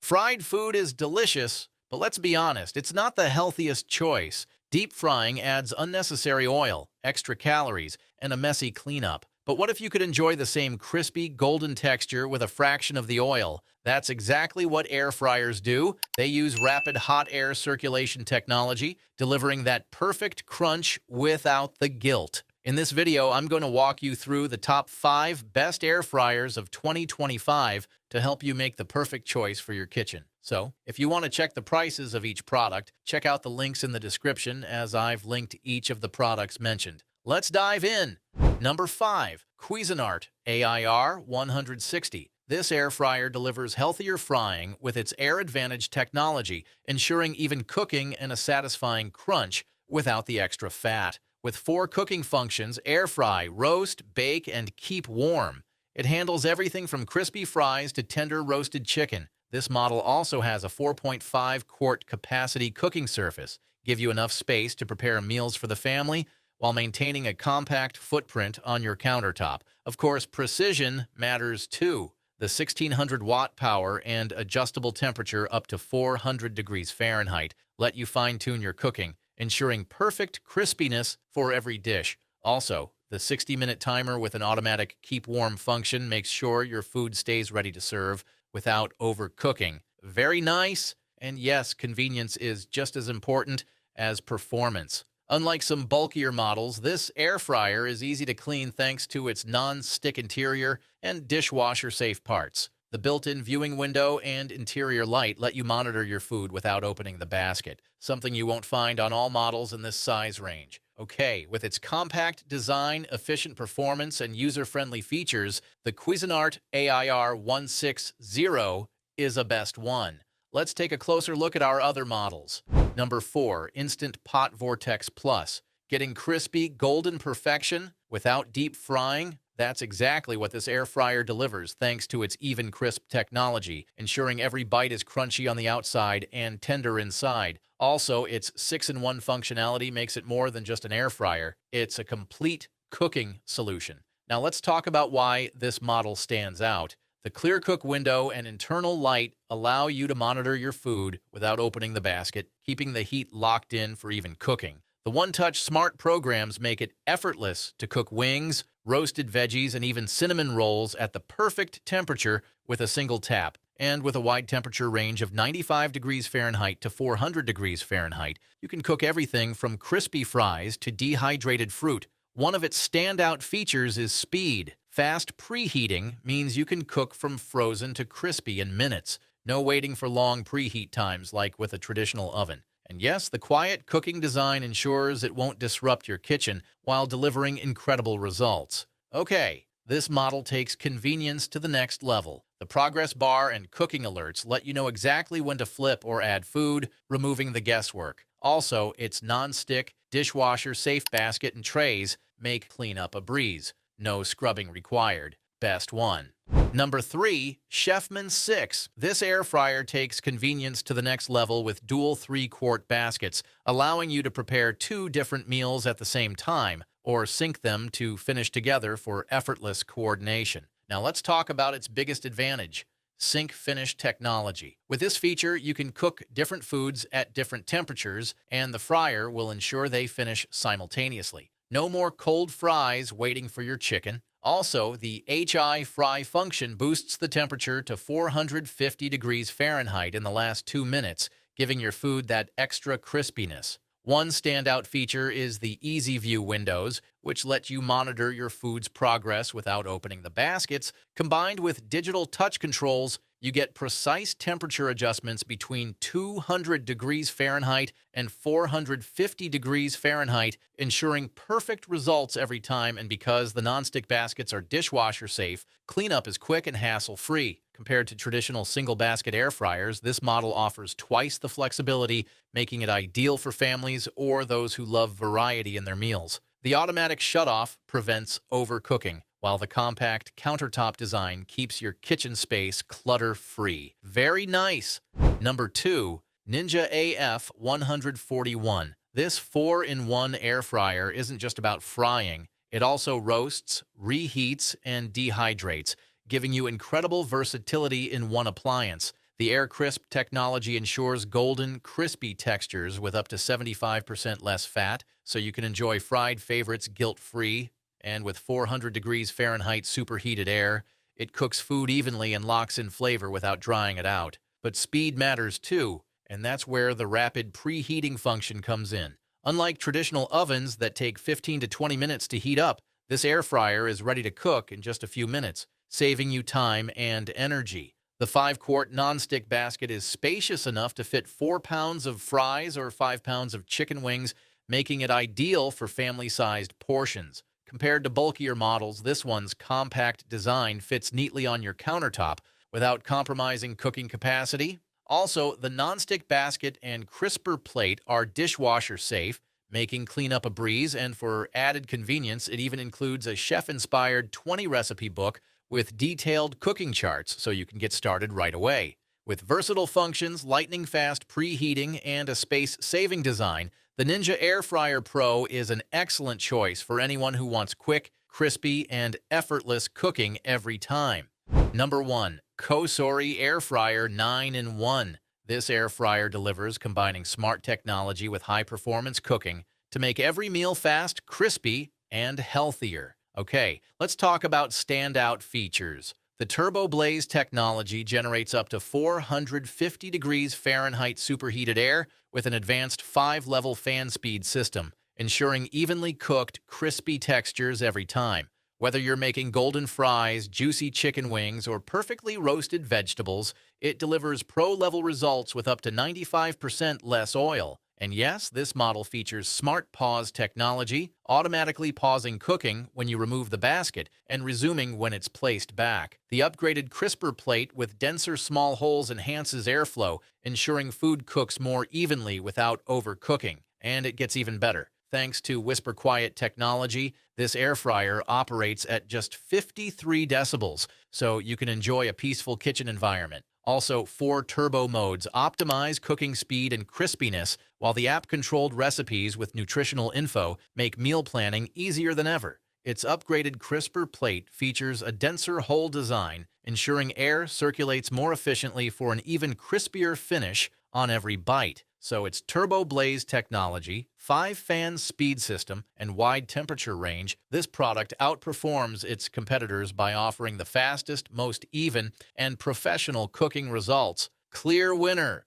Fried food is delicious, but let's be honest, it's not the healthiest choice. Deep frying adds unnecessary oil, extra calories, and a messy cleanup. But what if you could enjoy the same crispy, golden texture with a fraction of the oil? That's exactly what air fryers do. They use rapid hot air circulation technology, delivering that perfect crunch without the guilt. In this video, I'm going to walk you through the top 5 best air fryers of 2025 to help you make the perfect choice for your kitchen. So, if you want to check the prices of each product, check out the links in the description as I've linked each of the products mentioned. Let's dive in. Number 5. Cuisinart AIR160. This air fryer delivers healthier frying with its Air Advantage technology, ensuring even cooking and a satisfying crunch without the extra fat. With 4 cooking functions, air fry, roast, bake, and keep warm. It handles everything from crispy fries to tender roasted chicken. This model also has a 4.5 quart capacity cooking surface, give you enough space to prepare meals for the family while maintaining a compact footprint on your countertop. Of course, precision matters too. The 1600 watt power and adjustable temperature up to 400 degrees Fahrenheit let you fine-tune your cooking, ensuring perfect crispiness for every dish. Also, the 60-minute timer with an automatic keep warm function makes sure your food stays ready to serve without overcooking. Very nice, and yes, convenience is just as important as performance. Unlike some bulkier models, this air fryer is easy to clean thanks to its non-stick interior and dishwasher-safe parts. The built-in viewing window and interior light let you monitor your food without opening the basket, something you won't find on all models in this size range. Okay, with its compact design, efficient performance, and user-friendly features, the Cuisinart AIR160 is a best one. Let's take a closer look at our other models. Number 4. Instant Pot Vortex Plus. Getting crispy, golden perfection without deep frying? That's exactly what this air fryer delivers thanks to its Even Crisp technology, ensuring every bite is crunchy on the outside and tender inside. Also, its 6-in-1 functionality makes it more than just an air fryer. It's a complete cooking solution. Now let's talk about why this model stands out. The clear cook window and internal light allow you to monitor your food without opening the basket, keeping the heat locked in for even cooking. The one-touch smart programs make it effortless to cook wings, roasted veggies, and even cinnamon rolls at the perfect temperature with a single tap. And with a wide temperature range of 95 degrees Fahrenheit to 400 degrees Fahrenheit, you can cook everything from crispy fries to dehydrated fruit. One of its standout features is speed. Fast preheating means you can cook from frozen to crispy in minutes. No waiting for long preheat times like with a traditional oven. And yes, the quiet cooking design ensures it won't disrupt your kitchen while delivering incredible results. Okay, this model takes convenience to the next level. The progress bar and cooking alerts let you know exactly when to flip or add food, removing the guesswork. Also, its non-stick, dishwasher-safe basket and trays make cleanup a breeze. No scrubbing required. Best one. Number 3. Chefman 6. This air fryer takes convenience to the next level with dual 3-quart baskets, allowing you to prepare 2 different meals at the same time, or sync them to finish together for effortless coordination. Now let's talk about its biggest advantage, sync finish technology. With this feature, you can cook different foods at different temperatures, and the fryer will ensure they finish simultaneously. No more cold fries waiting for your chicken. Also, the HI fry function boosts the temperature to 450 degrees Fahrenheit in the last 2 minutes, giving your food that extra crispiness. One standout feature is the Easy View windows, which let you monitor your food's progress without opening the baskets. Combined with digital touch controls, you get precise temperature adjustments between 200 degrees Fahrenheit and 450 degrees Fahrenheit, ensuring perfect results every time. And because the nonstick baskets are dishwasher safe, cleanup is quick and hassle-free. Compared to traditional single-basket air fryers, this model offers twice the flexibility, making it ideal for families or those who love variety in their meals. The automatic shutoff prevents overcooking, while the compact countertop design keeps your kitchen space clutter-free. Very nice. Number 2. Ninja AF141. This 4-in-1 air fryer isn't just about frying. It also roasts, reheats, and dehydrates, giving you incredible versatility in one appliance. The Air Crisp technology ensures golden, crispy textures with up to 75% less fat, so you can enjoy fried favorites guilt-free. And with 400 degrees Fahrenheit superheated air, it cooks food evenly and locks in flavor without drying it out. But speed matters too, and that's where the rapid preheating function comes in. Unlike traditional ovens that take 15 to 20 minutes to heat up, this air fryer is ready to cook in just a few minutes, saving you time and energy. The 5-quart nonstick basket is spacious enough to fit 4 pounds of fries or 5 pounds of chicken wings, making it ideal for family-sized portions. Compared to bulkier models, this one's compact design fits neatly on your countertop without compromising cooking capacity. Also, the nonstick basket and crisper plate are dishwasher safe, making cleanup a breeze, and for added convenience, it even includes a chef-inspired 20-recipe book with detailed cooking charts so you can get started right away. With versatile functions, lightning-fast preheating, and a space-saving design, the Ninja Air Fryer Pro is an excellent choice for anyone who wants quick, crispy, and effortless cooking every time. Number 1. COSORI Air Fryer 9-in-1. This air fryer delivers combining smart technology with high-performance cooking to make every meal fast, crispy, and healthier. Okay, let's talk about standout features. The Turbo Blaze technology generates up to 450 degrees Fahrenheit superheated air with an advanced 5-level fan speed system, ensuring evenly cooked, crispy textures every time. Whether you're making golden fries, juicy chicken wings, or perfectly roasted vegetables, it delivers pro-level results with up to 95% less oil. And yes, this model features Smart Pause technology, automatically pausing cooking when you remove the basket and resuming when it's placed back. The upgraded crisper plate with denser small holes enhances airflow, ensuring food cooks more evenly without overcooking. And it gets even better. Thanks to Whisper Quiet technology, this air fryer operates at just 53 decibels, so you can enjoy a peaceful kitchen environment. Also, 4 turbo modes optimize cooking speed and crispiness, while the app-controlled recipes with nutritional info make meal planning easier than ever. Its upgraded crisper plate features a denser hole design, ensuring air circulates more efficiently for an even crispier finish on every bite. So its Turbo Blaze technology, 5-fan speed system, and wide temperature range, this product outperforms its competitors by offering the fastest, most even, and professional cooking results. Clear winner!